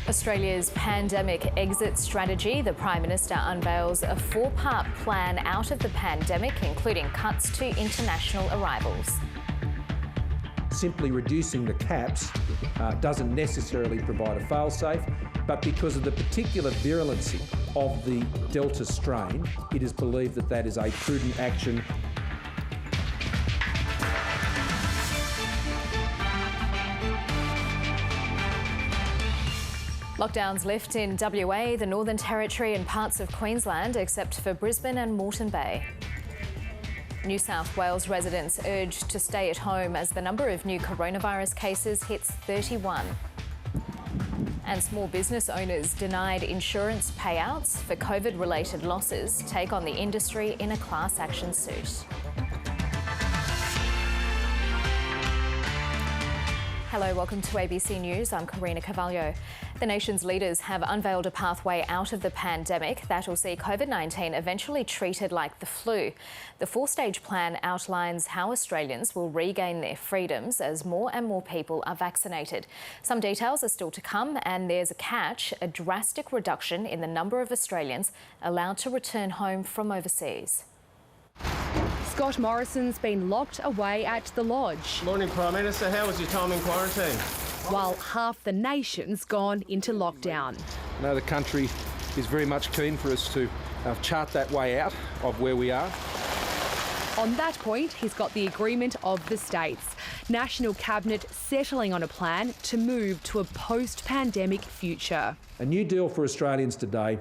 Australia's pandemic exit strategy. The Prime Minister unveils a four-part plan out of the pandemic, including cuts to international arrivals. Simply reducing the caps doesn't necessarily provide a fail-safe, but because of the particular virulency of the Delta strain, it is believed that that is a prudent action. Lockdowns lift in WA, the Northern Territory and parts of Queensland, except for Brisbane and Moreton Bay. New South Wales residents urged to stay at home as the number of new coronavirus cases hits 31. And small business owners denied insurance payouts for COVID-related losses take on the industry in a class action suit. Hello, welcome to ABC News. I'm Karina Carvalho. The nation's leaders have unveiled a pathway out of the pandemic that will see COVID-19 eventually treated like the flu. The four-stage plan outlines how Australians will regain their freedoms as more and more people are vaccinated. Some details are still to come, and there's a catch: a drastic reduction in the number of Australians allowed to return home from overseas. Scott Morrison's been locked away at the Lodge. Morning, Prime Minister. How was your time in quarantine? While half the nation's gone into lockdown. I know the country is very much keen for us to chart that way out of where we are. On that point, he's got the agreement of the states. National Cabinet settling on a plan to move to a post-pandemic future. A new deal for Australians today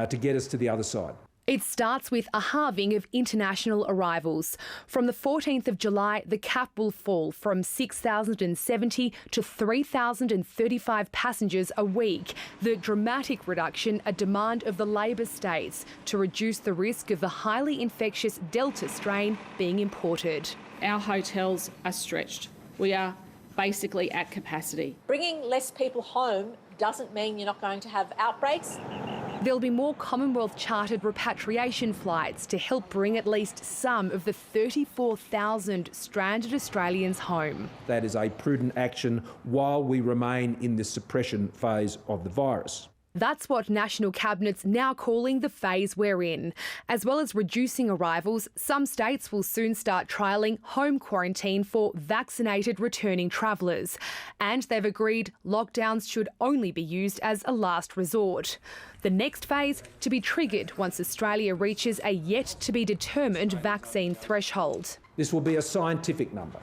to get us to the other side. It starts with a halving of international arrivals. From the 14th of July, the cap will fall from 6,070 to 3,035 passengers a week. The dramatic reduction, a demand of the Labor states to reduce the risk of the highly infectious Delta strain being imported. Our hotels are stretched. We are basically at capacity. Bringing less people home doesn't mean you're not going to have outbreaks. There'll be more Commonwealth-chartered repatriation flights to help bring at least some of the 34,000 stranded Australians home. That is a prudent action while we remain in the suppression phase of the virus. That's what National Cabinet's now calling the phase we're in. As well as reducing arrivals, some states will soon start trialling home quarantine for vaccinated returning travellers. And they've agreed lockdowns should only be used as a last resort. The next phase to be triggered once Australia reaches a yet-to-be-determined vaccine threshold. This will be a scientific number.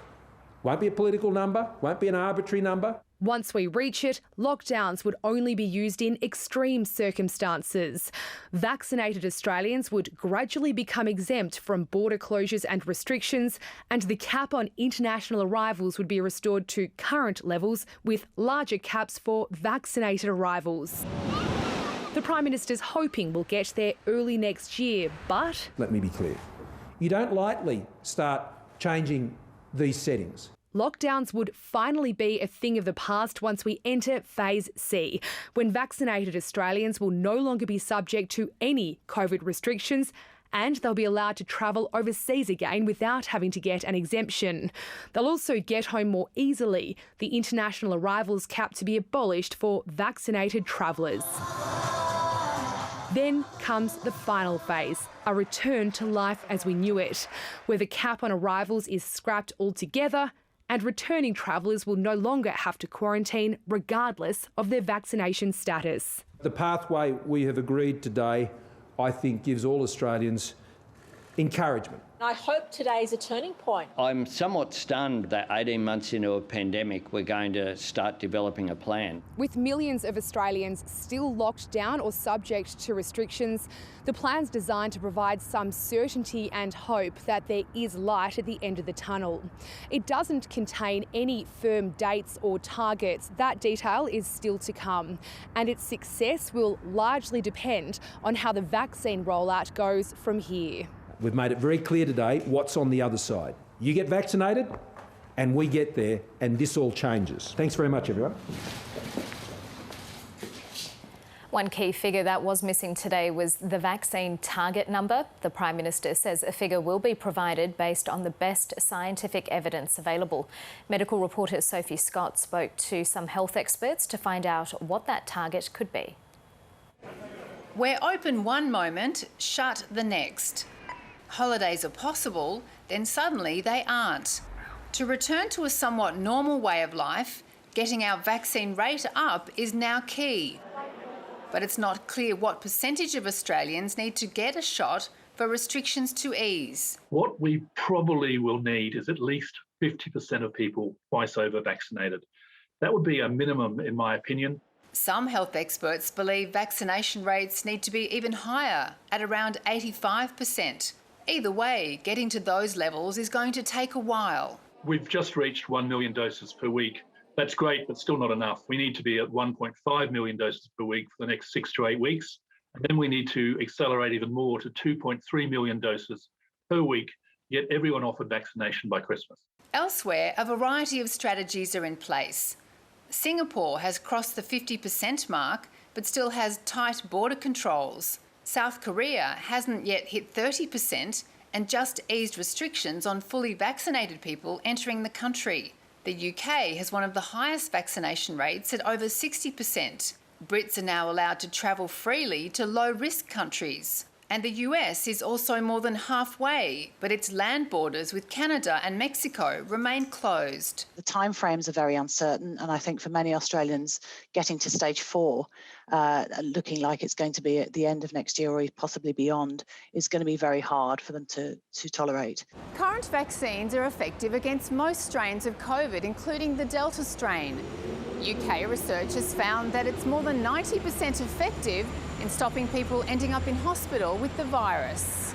Won't be a political number, won't be an arbitrary number. Once we reach it, lockdowns would only be used in extreme circumstances. Vaccinated Australians would gradually become exempt from border closures and restrictions, and the cap on international arrivals would be restored to current levels, with larger caps for vaccinated arrivals. The Prime Minister's hoping we'll get there early next year, but... Let me be clear. You don't lightly start changing these settings. Lockdowns would finally be a thing of the past once we enter Phase C, when vaccinated Australians will no longer be subject to any COVID restrictions, and they'll be allowed to travel overseas again without having to get an exemption. They'll also get home more easily, the international arrivals cap to be abolished for vaccinated travellers. Then comes the final phase, a return to life as we knew it, where the cap on arrivals is scrapped altogether and returning travellers will no longer have to quarantine regardless of their vaccination status. The pathway we have agreed today, I think, gives all Australians encouragement. I hope today's a turning point. I'm somewhat stunned that 18 months into a pandemic, we're going to start developing a plan. With millions of Australians still locked down or subject to restrictions, the plan's designed to provide some certainty and hope that there is light at the end of the tunnel. It doesn't contain any firm dates or targets. That detail is still to come, and its success will largely depend on how the vaccine rollout goes from here. We've made it very clear today what's on the other side. You get vaccinated and we get there, and this all changes. Thanks very much, everyone. One key figure that was missing today was the vaccine target number. The Prime Minister says a figure will be provided based on the best scientific evidence available. Medical reporter Sophie Scott spoke to some health experts to find out what that target could be. We're open one moment, shut the next. Holidays are possible, then suddenly they aren't. To return to a somewhat normal way of life, getting our vaccine rate up is now key. But it's not clear what percentage of Australians need to get a shot for restrictions to ease. What we probably will need is at least 50% of people twice over vaccinated. That would be a minimum, in my opinion. Some health experts believe vaccination rates need to be even higher, at around 85%. Either way, getting to those levels is going to take a while. We've just reached 1 million doses per week. That's great, but still not enough. We need to be at 1.5 million doses per week for the next 6 to 8 weeks. And then we need to accelerate even more to 2.3 million doses per week to get everyone offered vaccination by Christmas. Elsewhere, a variety of strategies are in place. Singapore has crossed the 50% mark, but still has tight border controls. South Korea hasn't yet hit 30% and just eased restrictions on fully vaccinated people entering the country. The UK has one of the highest vaccination rates at over 60%. Brits are now allowed to travel freely to low-risk countries. And the US is also more than halfway, but its land borders with Canada and Mexico remain closed. The timeframes are very uncertain, and I think for many Australians, getting to stage 4, looking like it's going to be at the end of next year or possibly beyond, is going to be very hard for them to tolerate. Current vaccines are effective against most strains of COVID, including the Delta strain. UK researchers found that it's more than 90% effective in stopping people ending up in hospital with the virus.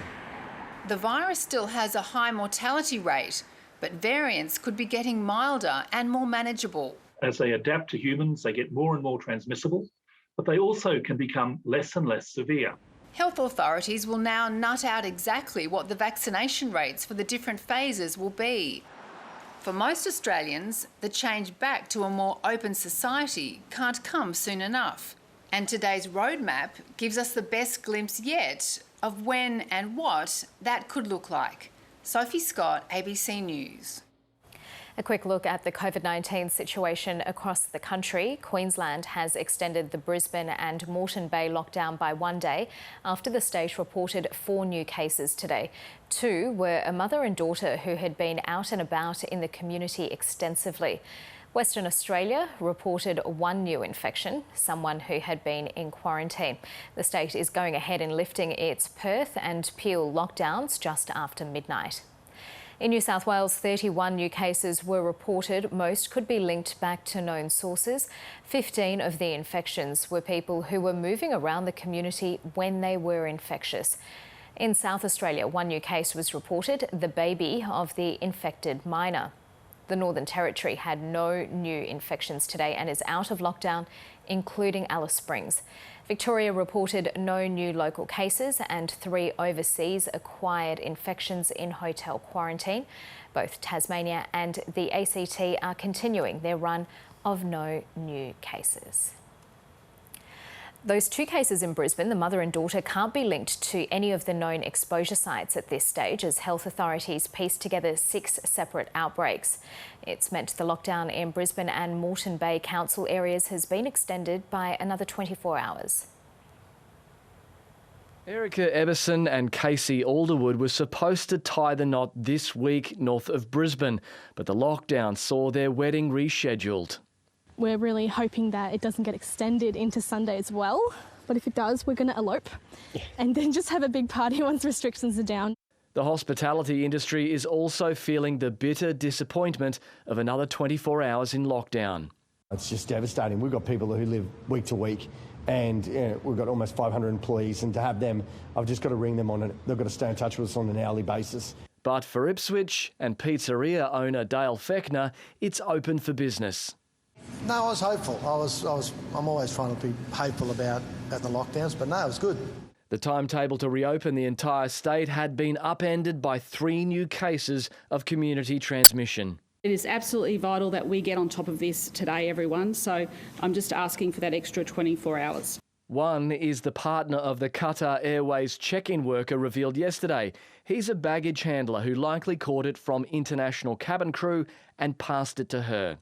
The virus still has a high mortality rate, but variants could be getting milder and more manageable. As they adapt to humans, they get more and more transmissible, but they also can become less and less severe. Health authorities will now nut out exactly what the vaccination rates for the different phases will be. For most Australians, the change back to a more open society can't come soon enough. And today's roadmap gives us the best glimpse yet of when and what that could look like. Sophie Scott, ABC News. A quick look at the COVID-19 situation across the country. Queensland has extended the Brisbane and Moreton Bay lockdown by 1 day after the state reported 4 new cases today. 2 were a mother and daughter who had been out and about in the community extensively. Western Australia reported 1 new infection, someone who had been in quarantine. The state is going ahead in lifting its Perth and Peel lockdowns just after midnight. In New South Wales, 31 new cases were reported. Most could be linked back to known sources. 15 of the infections were people who were moving around the community when they were infectious. In South Australia, 1 new case was reported, the baby of the infected minor. The Northern Territory had no new infections today and is out of lockdown, including Alice Springs. Victoria reported no new local cases and 3 overseas acquired infections in hotel quarantine. Both Tasmania and the ACT are continuing their run of no new cases. Those 2 cases in Brisbane, the mother and daughter, can't be linked to any of the known exposure sites at this stage as health authorities piece together 6 separate outbreaks. It's meant the lockdown in Brisbane and Moreton Bay council areas has been extended by another 24 hours. Erica Eberson and Casey Alderwood were supposed to tie the knot this week north of Brisbane, but the lockdown saw their wedding rescheduled. We're really hoping that it doesn't get extended into Sunday as well, but if it does, we're going to elope and then just have a big party once restrictions are down. The hospitality industry is also feeling the bitter disappointment of another 24 hours in lockdown. It's just devastating. We've got people who live week to week and we've got almost 500 employees, and to have them, I've just got to ring them on it. They've got to stay in touch with us on an hourly basis. But for Ipswich and pizzeria owner Dale Fechner, it's open for business. No, I was hopeful. I'm always trying to be hopeful about the lockdowns, but no, it was good. The timetable to reopen the entire state had been upended by 3 new cases of community transmission. It is absolutely vital that we get on top of this today, everyone, so I'm just asking for that extra 24 hours. One is the partner of the Qatar Airways check-in worker revealed yesterday. He's a baggage handler who likely caught it from international cabin crew and passed it to her.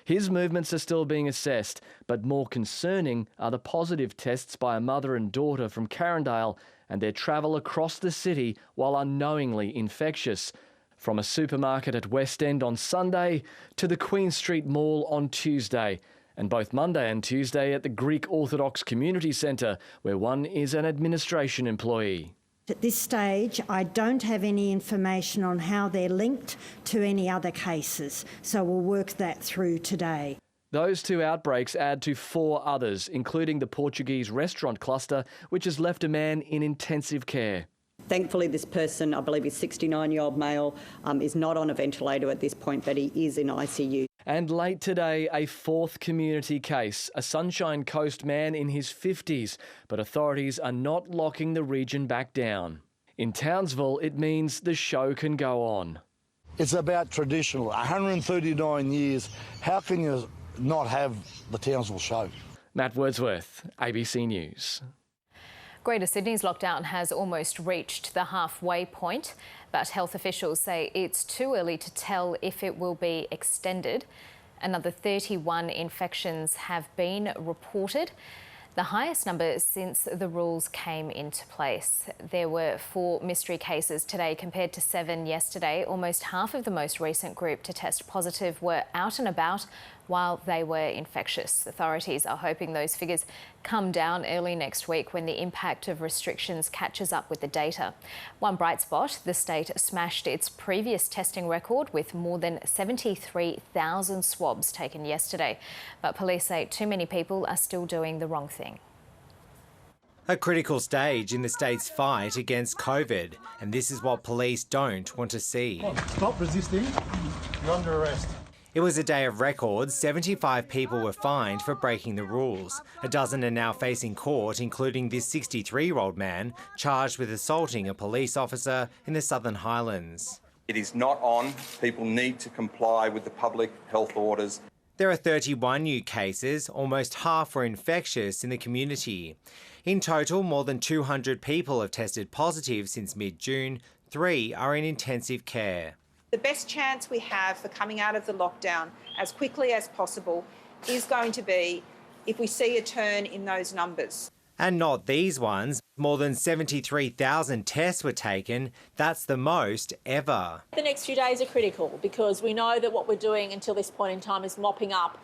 His movements are still being assessed, but more concerning are the positive tests by a mother and daughter from Carindale and their travel across the city while unknowingly infectious. From a supermarket at West End on Sunday to the Queen Street Mall on Tuesday, and both Monday and Tuesday at the Greek Orthodox Community Centre, where one is an administration employee. At this stage, I don't have any information on how they're linked to any other cases, so we'll work that through today. Those two outbreaks add to 4 others, including the Portuguese restaurant cluster, which has left a man in intensive care. Thankfully, this person, I believe he's 69-year-old male, is not on a ventilator at this point, but he is in ICU. And late today, a 4th community case, a Sunshine Coast man in his 50s, but authorities are not locking the region back down. In Townsville, it means the show can go on. It's about traditional, 139 years. How can you not have the Townsville show? Matt Wordsworth, ABC News. Greater Sydney's lockdown has almost reached the halfway point, but health officials say it's too early to tell if it will be extended. Another 31 infections have been reported, the highest number since the rules came into place. There were 4 mystery cases today compared to 7 yesterday. Almost half of the most recent group to test positive were out and about while they were infectious. Authorities are hoping those figures come down early next week when the impact of restrictions catches up with the data. One bright spot, the state smashed its previous testing record with more than 73,000 swabs taken yesterday. But police say too many people are still doing the wrong thing. A critical stage in the state's fight against COVID, and this is what police don't want to see. Stop resisting. You're under arrest. It was a day of records. 75 people were fined for breaking the rules. A dozen are now facing court, including this 63-year-old man charged with assaulting a police officer in the Southern Highlands. It is not on. People need to comply with the public health orders. There are 31 new cases, almost half were infectious in the community. In total, more than 200 people have tested positive since mid-June. 3 are in intensive care. The best chance we have for coming out of the lockdown as quickly as possible is going to be if we see a turn in those numbers. And not these ones. More than 73,000 tests were taken. That's the most ever. The next few days are critical because we know that what we're doing until this point in time is mopping up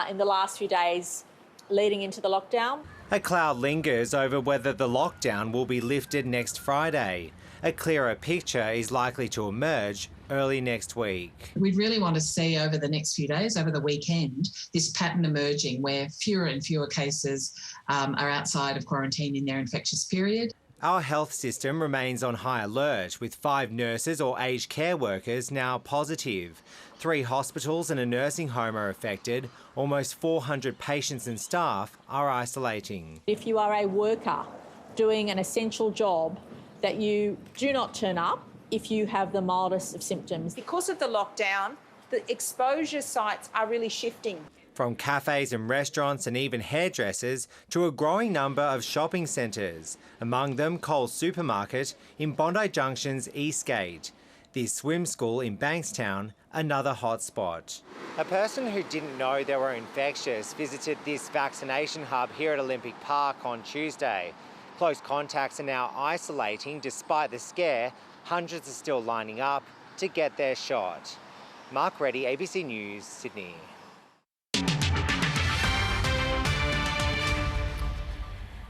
in the last few days leading into the lockdown. A cloud lingers over whether the lockdown will be lifted next Friday. A clearer picture is likely to emerge early next week. We really want to see over the next few days, over the weekend, this pattern emerging where fewer and fewer cases are outside of quarantine in their infectious period. Our health system remains on high alert, with 5 nurses or aged care workers now positive. 3 hospitals and a nursing home are affected. Almost 400 patients and staff are isolating. If you are a worker doing an essential job, that you do not turn up if you have the mildest of symptoms. Because of the lockdown, the exposure sites are really shifting. From cafes and restaurants and even hairdressers to a growing number of shopping centres, among them Coles Supermarket in Bondi Junction's Eastgate. This swim school in Bankstown, another hotspot. A person who didn't know they were infectious visited this vaccination hub here at Olympic Park on Tuesday. Close contacts are now isolating despite the scare. Hundreds are still lining up to get their shot. Mark Reddy, ABC News, Sydney.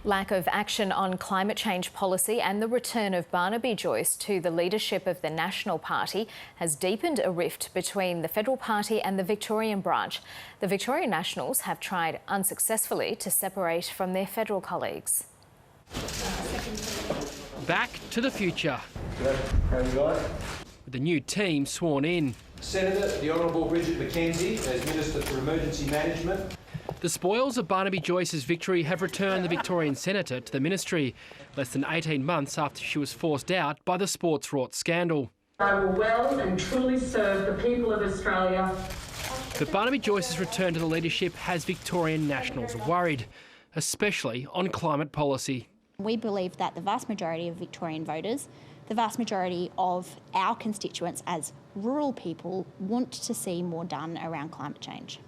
Lack of action on climate change policy and the return of Barnaby Joyce to the leadership of the National Party has deepened a rift between the Federal Party and the Victorian branch. The Victorian Nationals have tried unsuccessfully to separate from their federal colleagues. Back to the future. With the new team sworn in. Senator, the Honourable Bridget McKenzie as Minister for Emergency Management. The spoils of Barnaby Joyce's victory have returned the Victorian Senator to the ministry, less than 18 months after she was forced out by the sports-wrought scandal. I will well and truly serve the people of Australia. But Barnaby Joyce's return to the leadership has Victorian Nationals worried. especially on climate policy. We believe that the vast majority of Victorian voters, the vast majority of our constituents as rural people, want to see more done around climate change.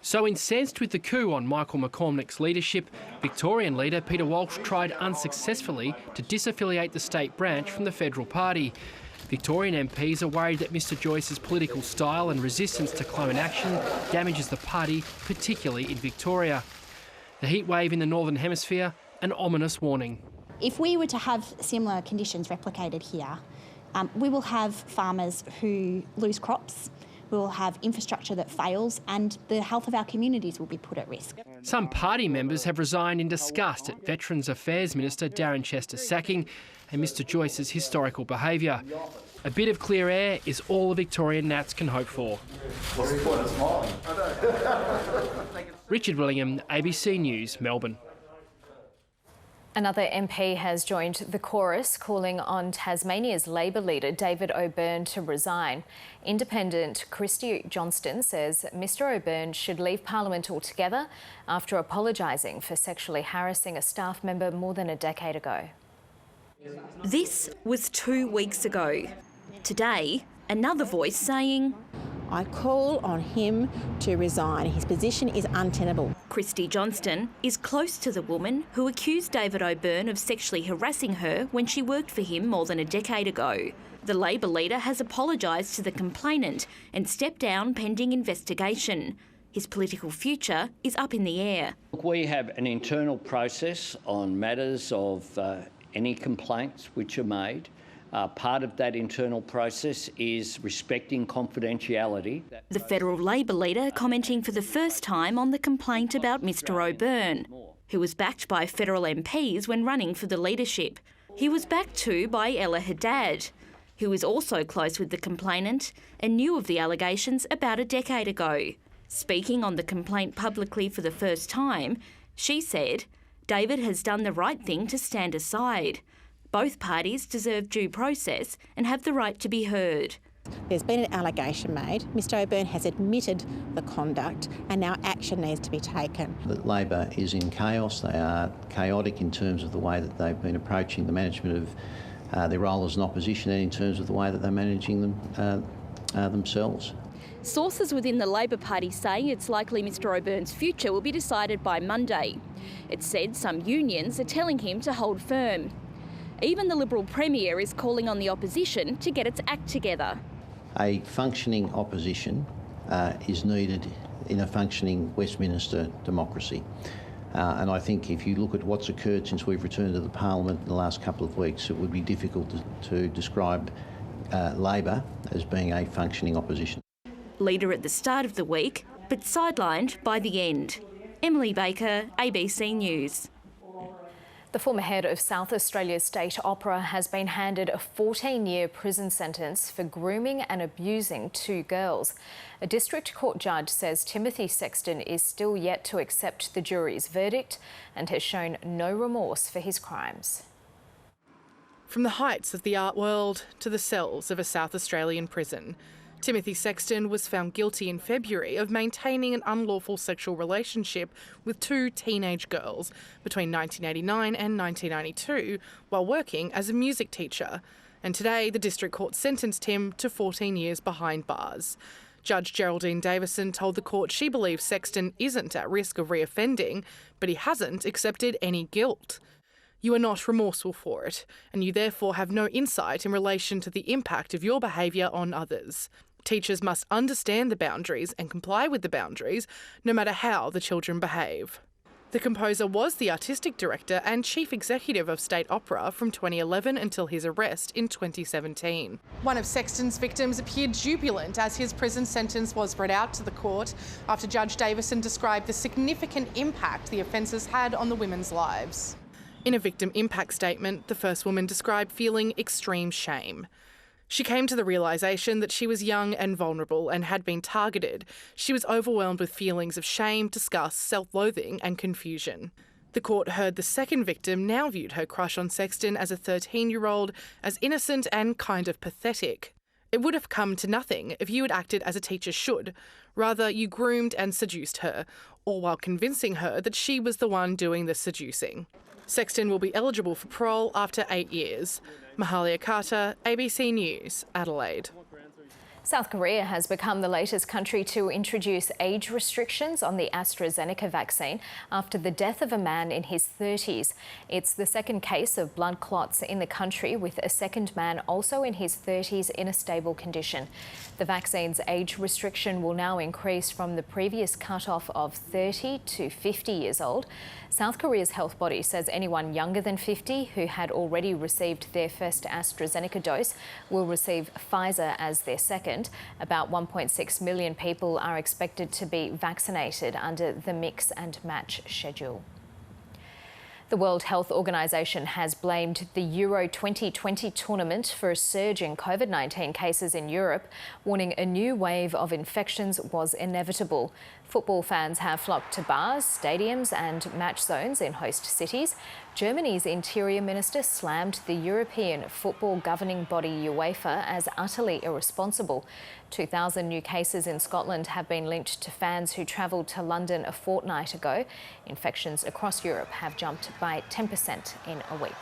So incensed with the coup on Michael McCormick's leadership, Victorian leader Peter Walsh tried unsuccessfully to disaffiliate the state branch from the federal party. Victorian MPs are worried that Mr Joyce's political style and resistance to climate action damages the party, particularly in Victoria. The heatwave in the Northern Hemisphere, an ominous warning. If we were to have similar conditions replicated here, we will have farmers who lose crops, we will have infrastructure that fails, and the health of our communities will be put at risk. Some party members have resigned in disgust at Veterans Affairs Minister Darren Chester's sacking and Mr Joyce's historical behaviour. A bit of clear air is all the Victorian Nats can hope for. Richard Willingham, ABC News, Melbourne. Another MP has joined the chorus calling on Tasmania's Labor leader David O'Byrne to resign. Independent Christy Johnston says Mr O'Byrne should leave Parliament altogether after apologising for sexually harassing a staff member more than a decade ago. This was 2 weeks ago. Today, another voice saying, I call on him to resign. His position is untenable. Christy Johnston is close to the woman who accused David O'Byrne of sexually harassing her when she worked for him more than a decade ago. The Labor leader has apologised to the complainant and stepped down pending investigation. His political future is up in the air. We have an internal process on matters of any complaints which are made. Part of that internal process is respecting confidentiality. The federal Labor leader commenting for the first time on the complaint about Mr O'Byrne, who was backed by federal MPs when running for the leadership. He was backed too by Ella Haddad, who is also close with the complainant and knew of the allegations about a decade ago. Speaking on the complaint publicly for the first time, she said, David has done the right thing to stand aside. Both parties deserve due process and have the right to be heard. There's been an allegation made. Mr O'Byrne has admitted the conduct and now action needs to be taken. Labor is in chaos. They are chaotic in terms of the way that they've been approaching the management of their role as an opposition and in terms of the way that they're managing them themselves. Sources within the Labor Party say it's likely Mr O'Byrne's future will be decided by Monday. It said some unions are telling him to hold firm. Even the Liberal Premier is calling on the opposition to get its act together. A functioning opposition is needed in a functioning Westminster democracy. And I think if you look at what's occurred since we've returned to the Parliament in the last couple of weeks, it would be difficult to describe Labor as being a functioning opposition. Leader at the start of the week, but sidelined by the end. Emily Baker, ABC News. The former head of South Australia's State Opera has been handed a 14-year prison sentence for grooming and abusing 2 girls. A district court judge says Timothy Sexton is still yet to accept the jury's verdict and has shown no remorse for his crimes. From the heights of the art world to the cells of a South Australian prison, Timothy Sexton was found guilty in February of maintaining an unlawful sexual relationship with 2 teenage girls between 1989 and 1992 while working as a music teacher. And today, the District Court sentenced him to 14 years behind bars. Judge Geraldine Davison told the court she believes Sexton isn't at risk of reoffending, but he hasn't accepted any guilt. You are not remorseful for it, and you therefore have no insight in relation to the impact of your behaviour on others. Teachers must understand the boundaries and comply with the boundaries, no matter how the children behave. The composer was the artistic director and chief executive of State Opera from 2011 until his arrest in 2017. One of Sexton's victims appeared jubilant as his prison sentence was read out to the court after Judge Davison described the significant impact the offences had on the women's lives. In a victim impact statement, the first woman described feeling extreme shame. She came to the realisation that she was young and vulnerable and had been targeted. She was overwhelmed with feelings of shame, disgust, self-loathing and confusion. The court heard the second victim now viewed her crush on Sexton as a 13-year-old as innocent and kind of pathetic. It would have come to nothing if you had acted as a teacher should. Rather, you groomed and seduced her, all while convincing her that she was the one doing the seducing. Sexton will be eligible for parole after 8 years. Mahalia Carter, ABC News, Adelaide. South Korea has become the latest country to introduce age restrictions on the AstraZeneca vaccine after the death of a man in his 30s. It's the second case of blood clots in the country, with a second man also in his 30s in a stable condition. The vaccine's age restriction will now increase from the previous cutoff of 30 to 50 years old. South Korea's health body says anyone younger than 50 who had already received their first AstraZeneca dose will receive Pfizer as their second. About 1.6 million people are expected to be vaccinated under the mix and match schedule. The World Health Organization has blamed the Euro 2020 tournament for a surge in COVID-19 cases in Europe, warning a new wave of infections was inevitable. Football fans have flocked to bars, stadiums and match zones in host cities. Germany's Interior Minister slammed the European football governing body UEFA as utterly irresponsible. 2,000 new cases in Scotland have been linked to fans who travelled to London a fortnight ago. Infections across Europe have jumped by 10% in a week.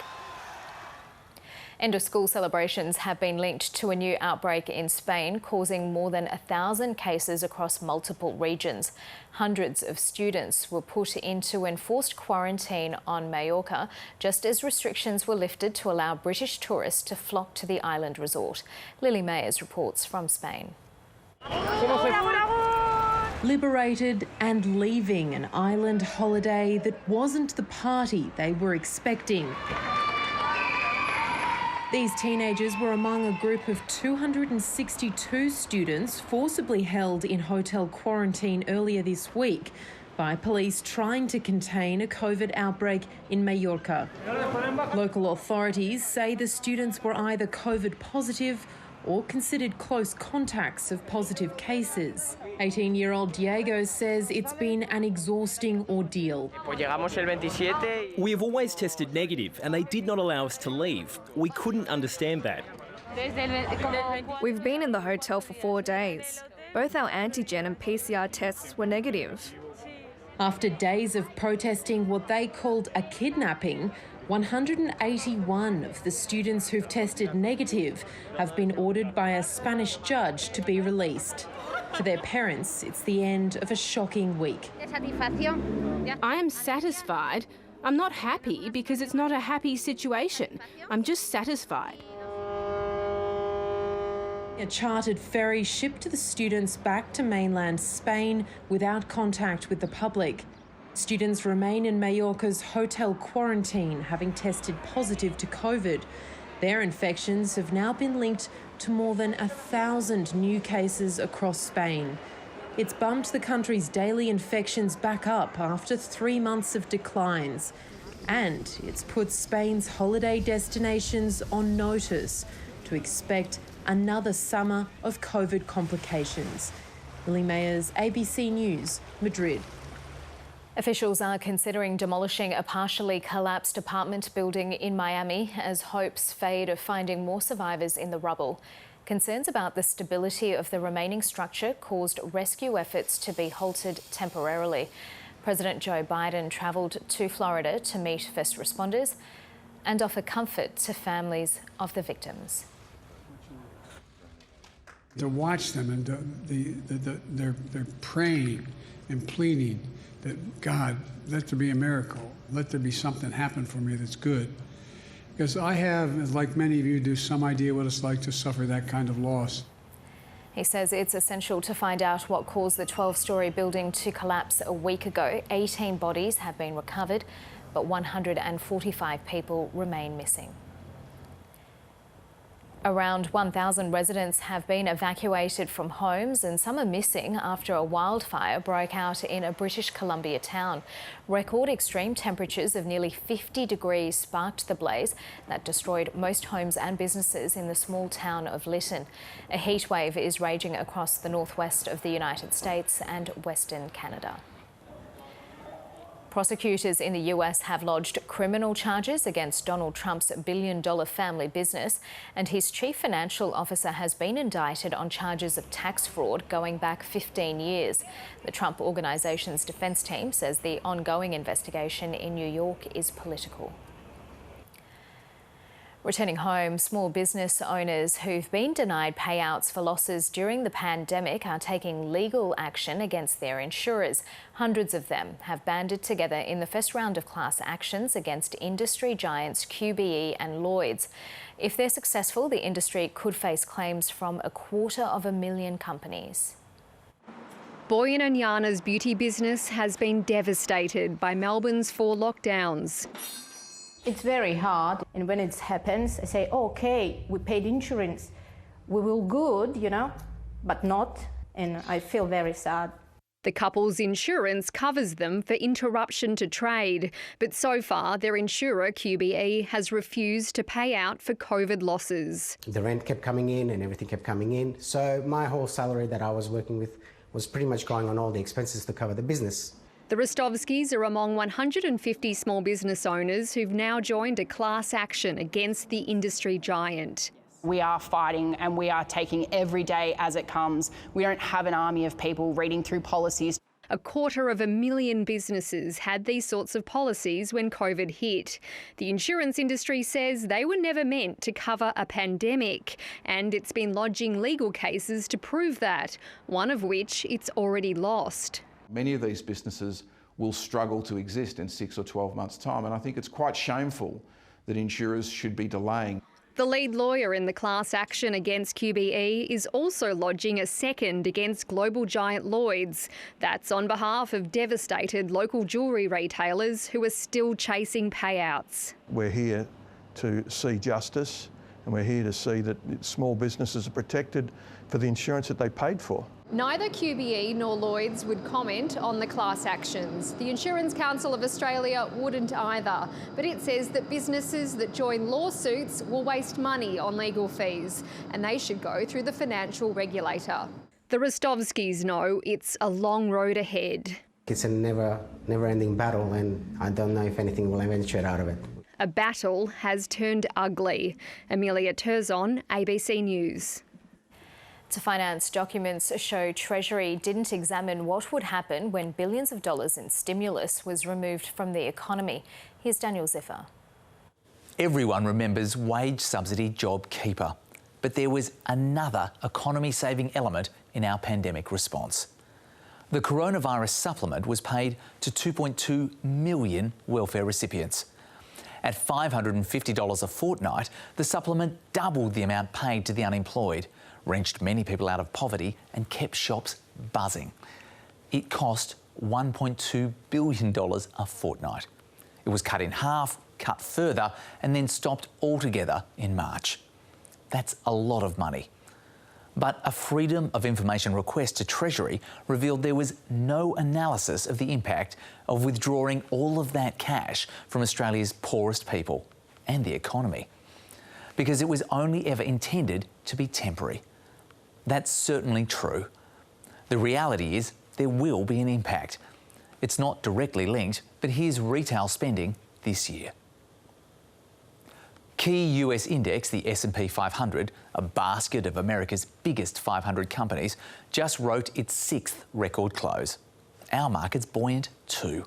End-of-school celebrations have been linked to a new outbreak in Spain, causing more than 1,000 cases across multiple regions. Hundreds of students were put into enforced quarantine on Mallorca, just as restrictions were lifted to allow British tourists to flock to the island resort. Lily Mayers reports from Spain. Liberated and leaving an island holiday that wasn't the party they were expecting. These teenagers were among a group of 262 students forcibly held in hotel quarantine earlier this week by police trying to contain a COVID outbreak in Mallorca. Local authorities say the students were either COVID positive or considered close contacts of positive cases. 18-year-old Diego says it's been an exhausting ordeal. We have always tested negative and they did not allow us to leave. We couldn't understand that. We've been in the hotel for 4 days. Both our antigen and PCR tests were negative. After days of protesting what they called a kidnapping, 181 of the students who've tested negative have been ordered by a Spanish judge to be released. For their parents, it's the end of a shocking week. I am satisfied. I'm not happy because it's not a happy situation. I'm just satisfied. A chartered ferry shipped the students back to mainland Spain without contact with the public. Students remain in Mallorca's hotel quarantine, having tested positive to COVID. Their infections have now been linked to more than 1,000 new cases across Spain. It's bumped the country's daily infections back up after 3 months of declines. And it's put Spain's holiday destinations on notice to expect another summer of COVID complications. Lily Mayers, ABC News, Madrid. Officials are considering demolishing a partially collapsed apartment building in Miami as hopes fade of finding more survivors in the rubble. Concerns about the stability of the remaining structure caused rescue efforts to be halted temporarily. President Joe Biden travelled to Florida to meet first responders and offer comfort to families of the victims. To watch them and they're praying and pleading that, God, let there be a miracle. Let there be something happen for me that's good. Because I have, like many of you do, some idea what it's like to suffer that kind of loss. He says it's essential to find out what caused the 12-storey building to collapse a week ago. 18 bodies have been recovered, but 145 people remain missing. Around 1,000 residents have been evacuated from homes and some are missing after a wildfire broke out in a British Columbia town. Record extreme temperatures of nearly 50 degrees sparked the blaze that destroyed most homes and businesses in the small town of Lytton. A heat wave is raging across the northwest of the United States and Western Canada. Prosecutors in the US have lodged criminal charges against Donald Trump's billion-dollar family business, and his chief financial officer has been indicted on charges of tax fraud going back 15 years. The Trump Organization's defense team says the ongoing investigation in New York is political. Returning home, small business owners who've been denied payouts for losses during the pandemic are taking legal action against their insurers. Hundreds of them have banded together in the first round of class actions against industry giants QBE and Lloyd's. If they're successful, the industry could face claims from 250,000 companies. Boyan and Yana's beauty business has been devastated by Melbourne's 4 lockdowns. It's very hard, and when it happens, I say, okay, we paid insurance, we will good, but not, and I feel very sad. The couple's insurance covers them for interruption to trade, but so far their insurer, QBE, has refused to pay out for COVID losses. The rent kept coming in and everything kept coming in, so my whole salary that I was working with was pretty much going on all the expenses to cover the business. The Rostovskis are among 150 small business owners who've now joined a class action against the industry giant. We are fighting and we are taking every day as it comes. We don't have an army of people reading through policies. 250,000 businesses had these sorts of policies when COVID hit. The insurance industry says they were never meant to cover a pandemic, and it's been lodging legal cases to prove that, one of which it's already lost. Many of these businesses will struggle to exist in 6 or 12 months' time, and I think it's quite shameful that insurers should be delaying. The lead lawyer in the class action against QBE is also lodging a second against global giant Lloyd's. That's on behalf of devastated local jewellery retailers who are still chasing payouts. We're here to see justice, and we're here to see that small businesses are protected for the insurance that they paid for. Neither QBE nor Lloyd's would comment on the class actions. The Insurance Council of Australia wouldn't either, but it says that businesses that join lawsuits will waste money on legal fees, and they should go through the financial regulator. The Rostovskis know it's a long road ahead. It's a never-ending battle, and I don't know if anything will eventuate out of it. A battle has turned ugly. Amelia Terzon, ABC News. To finance documents show Treasury didn't examine what would happen when billions of dollars in stimulus was removed from the economy. Here's Daniel Ziffer. Everyone remembers wage subsidy JobKeeper, but there was another economy-saving element in our pandemic response. The coronavirus supplement was paid to 2.2 million welfare recipients. At $550 a fortnight, the supplement doubled the amount paid to the unemployed, wrenched many people out of poverty and kept shops buzzing. It cost $1.2 billion a fortnight. It was cut in half, cut further, and then stopped altogether in March. That's a lot of money. But a Freedom of Information request to Treasury revealed there was no analysis of the impact of withdrawing all of that cash from Australia's poorest people and the economy, because it was only ever intended to be temporary. That's certainly true. The reality is there will be an impact. It's not directly linked, but here's retail spending this year. Key US index, the S&P 500, a basket of America's biggest 500 companies, just wrote its 6th record close. Our market's buoyant too.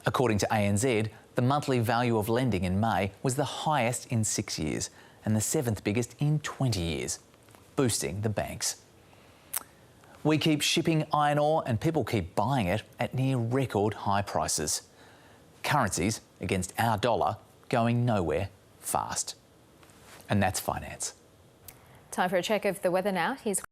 According to ANZ, the monthly value of lending in May was the highest in 6 years and the 7th biggest in 20 years, boosting the banks. We keep shipping iron ore and people keep buying it at near record high prices. Currencies against our dollar going nowhere fast. And that's finance. Time for a check of the weather now. Here's